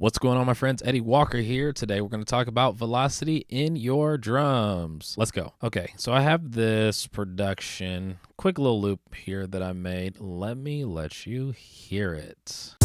What's going on, my friends? Eddie Walker here. Today we're going to talk about velocity in your drums. Let's go. Okay, so I have this production, quick little loop here that I made. Let me let you hear it.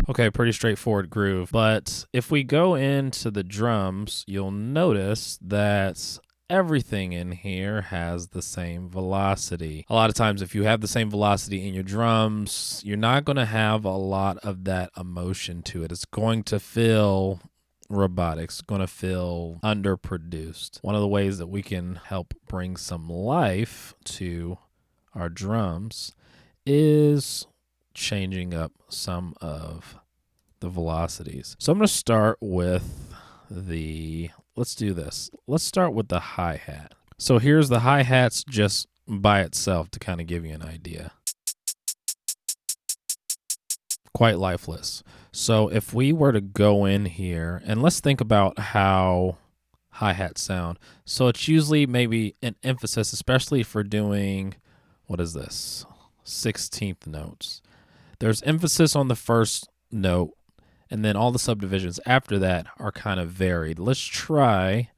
Okay, pretty straightforward groove. But if we go into the drums, you'll notice that everything in here has the same velocity. A lot of times, if you have the same velocity in your drums, you're not going to have a lot of that emotion to it. It's going to feel robotic, it's going to feel underproduced. One of the ways that we can help bring some life to our drums is changing up some of the velocities. So I'm going to start with let's do this. Let's start with the hi-hat. So here's the hi-hats just by itself to kind of give you an idea. Quite lifeless. So if we were to go in here and let's think about how hi-hats sound. So it's usually maybe an emphasis, especially for doing, what is this? 16th notes. There's emphasis on the first note, and then all the subdivisions after that are kind of varied. Let's try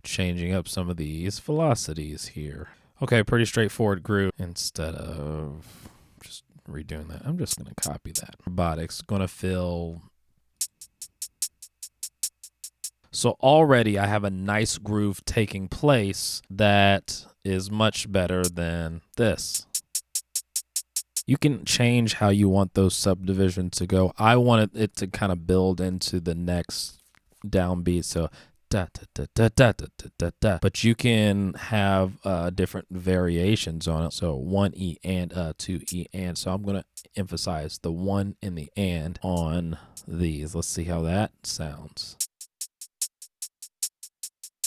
changing up some of these velocities here. Okay, pretty straightforward groove. Instead of just redoing that, I'm just going to copy that. Robotics going to fill. So already I have a nice groove taking place that is much better than this. You can change how you want those subdivisions to go. I wanted it to kind of build into the next downbeat. So da da da da da da da da. But you can have different variations on it. So 1 E and 2 E and. So I'm going to emphasize the 1 and the and on these. Let's see how that sounds.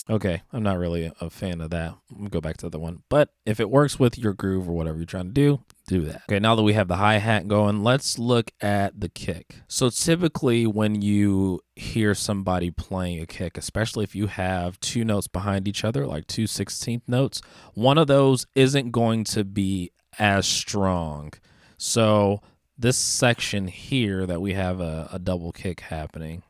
Okay, I'm not really a fan of that. I'm going to go back to the other one. But if it works with your groove or whatever you're trying to do that. Okay, now that we have the hi-hat going, let's look at the kick. So typically when you hear somebody playing a kick, especially if you have two notes behind each other, like two 16th notes, one of those isn't going to be as strong. So this section here that we have a double kick happening,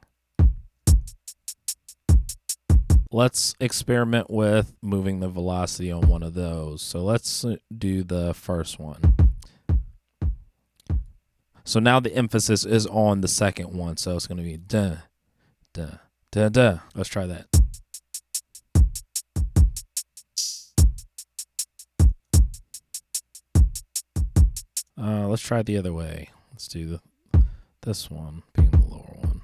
let's experiment with moving the velocity on one of those. So let's do the first one. So now the emphasis is on the second one. So it's going to be da, da, da, da. Let's try that. Let's try it the other way. Let's do this one being the lower one.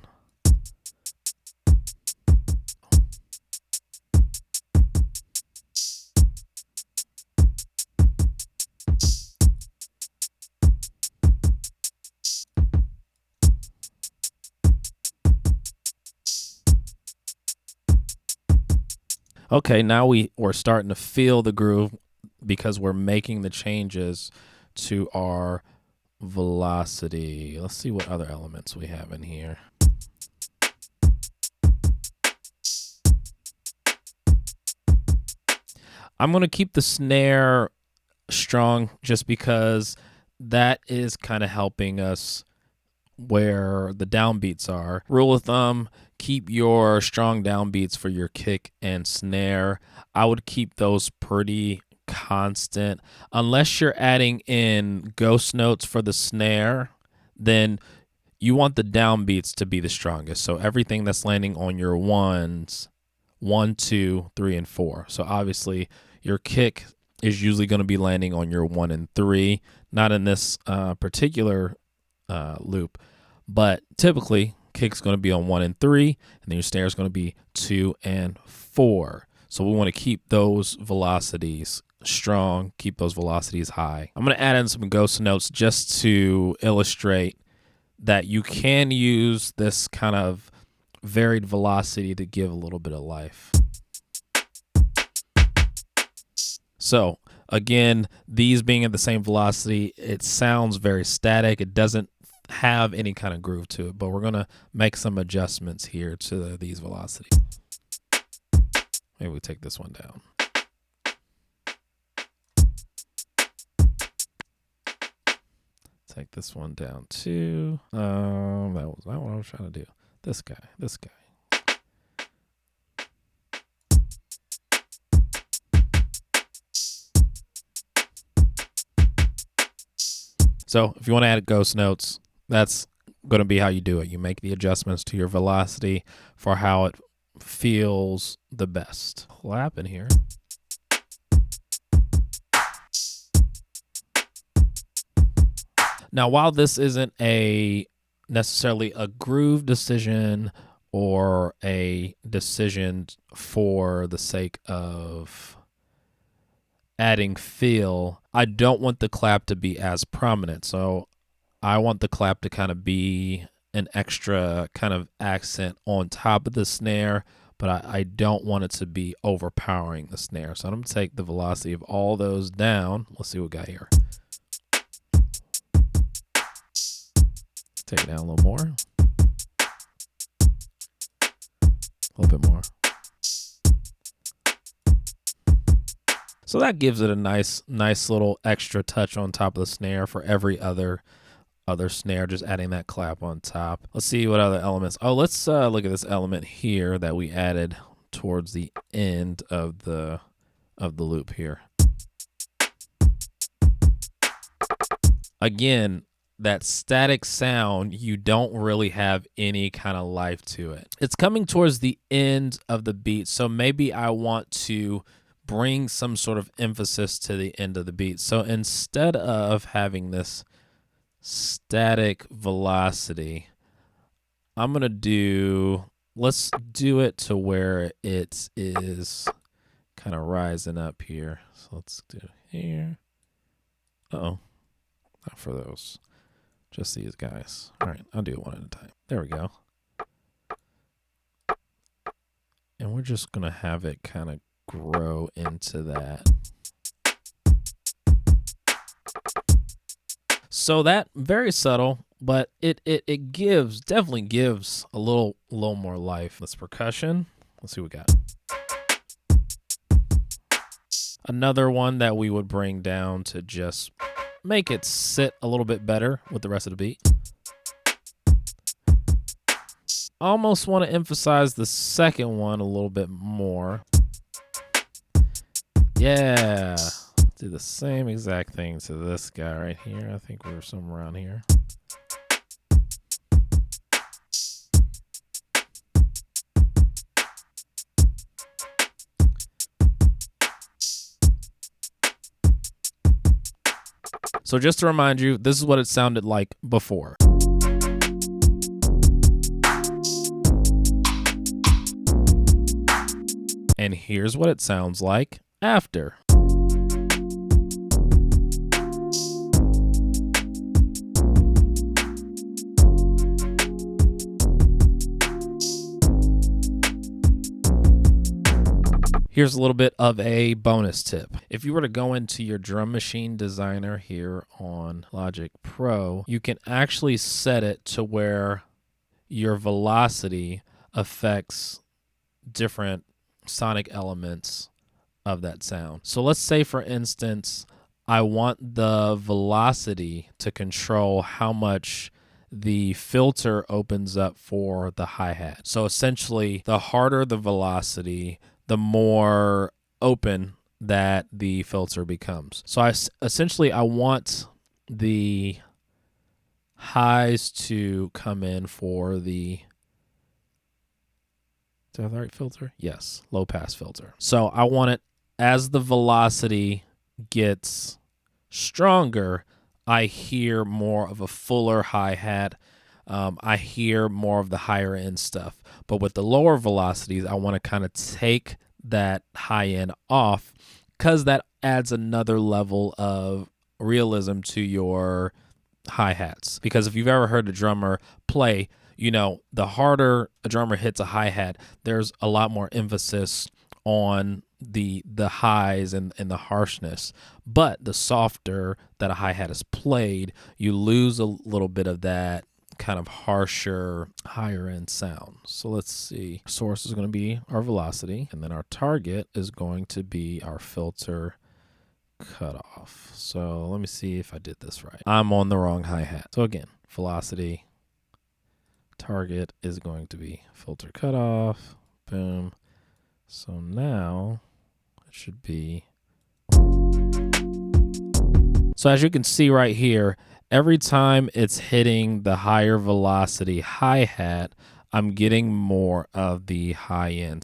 Okay, now we're starting to feel the groove because we're making the changes to our velocity. Let's see what other elements we have in here. I'm going to keep the snare strong just because that is kind of helping us where the downbeats are. Rule of thumb, keep your strong downbeats for your kick and snare. I would keep those pretty constant. Unless you're adding in ghost notes for the snare, then you want the downbeats to be the strongest. So everything that's landing on your ones, 1, 2, 3, and 4. So obviously your kick is usually going to be landing on your 1 and 3, not in this particular loop, but typically kick's going to be on 1 and 3, and then your snare is going to be 2 and 4. So we want to keep those velocities strong, keep those velocities high. I'm going to add in some ghost notes just to illustrate that you can use this kind of varied velocity to give a little bit of life. So again, these being at the same velocity, it sounds very static. It doesn't have any kind of groove to it, but we're going to make some adjustments here to these velocities. Maybe we take this one down. Take this one down too. That was not what I was trying to do. This guy. So if you want to add ghost notes, that's going to be how you do it. You make the adjustments to your velocity for how it feels the best. Clap in here. Now, while this isn't necessarily a groove decision or a decision for the sake of adding feel, I don't want the clap to be as prominent. So I want the clap to kind of be an extra kind of accent on top of the snare, but I don't want it to be overpowering the snare. So I'm going to take the velocity of all those down. Let's see what we got here. Take it down a little more. A little bit more. So that gives it a nice little extra touch on top of the snare for every other snare, just adding that clap on top. Let's see what other elements. Oh, let's look at this element here that we added towards the end of the loop here. Again, that static sound, you don't really have any kind of life to it. It's coming towards the end of the beat, so maybe I want to bring some sort of emphasis to the end of the beat. So instead of having this static velocity, let's do it to where it is kind of rising up here. So let's do it here. Uh-oh, not for those. Just these guys. All right, I'll do it one at a time. There we go. And we're just going to have it kind of grow into that. So that, very subtle, but it definitely gives a little more life. This percussion. Let's see what we got. Another one that we would bring down to just make it sit a little bit better with the rest of the beat. Almost want to emphasize the second one a little bit more. Yeah. Do the same exact thing to this guy right here. I think we were somewhere around here. So just to remind you, this is what it sounded like before. And here's what it sounds like after. Here's a little bit of a bonus tip. If you were to go into your drum machine designer here on Logic Pro, you can actually set it to where your velocity affects different sonic elements of that sound. So let's say, for instance, I want the velocity to control how much the filter opens up for the hi-hat. So essentially, the harder the velocity, the more open that the filter becomes. So I want the highs to come in for the, do I have the right filter? Yes, low pass filter. So I want it, as the velocity gets stronger, I hear more of a fuller hi-hat. I hear more of the higher end stuff. But with the lower velocities, I want to kind of take that high end off, because that adds another level of realism to your hi-hats. Because if you've ever heard a drummer play, you know, the harder a drummer hits a hi-hat, there's a lot more emphasis on the highs and the harshness. But the softer that a hi-hat is played, you lose a little bit of that kind of harsher, higher end sound. So let's see. Source is going to be our velocity, and then our target is going to be our filter cutoff. So let me see if I did this right. I'm on the wrong hi-hat. So again, velocity, target is going to be filter cutoff. Boom. So now it should be. So as you can see right here, every time it's hitting the higher velocity hi-hat, I'm getting more of the high end.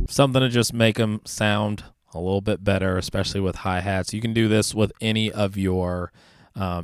Something to just make them sound a little bit better, especially with hi-hats. You can do this with any of your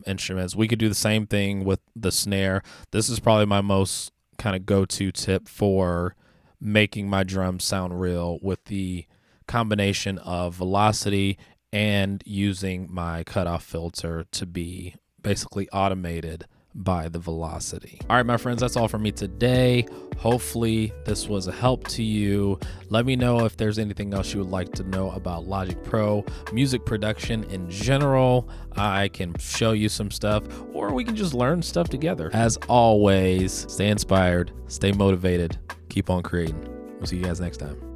instruments. We could do the same thing with the snare. This is probably my most kind of go-to tip for making my drums sound real, with the combination of velocity and using my cutoff filter to be basically automated by the velocity. All right, my friends, that's all from me today. Hopefully this was a help to you. Let me know if there's anything else you would like to know about Logic Pro, music production in general. I can show you some stuff, or we can just learn stuff together. As always, stay inspired, stay motivated, keep on creating. We'll see you guys next time.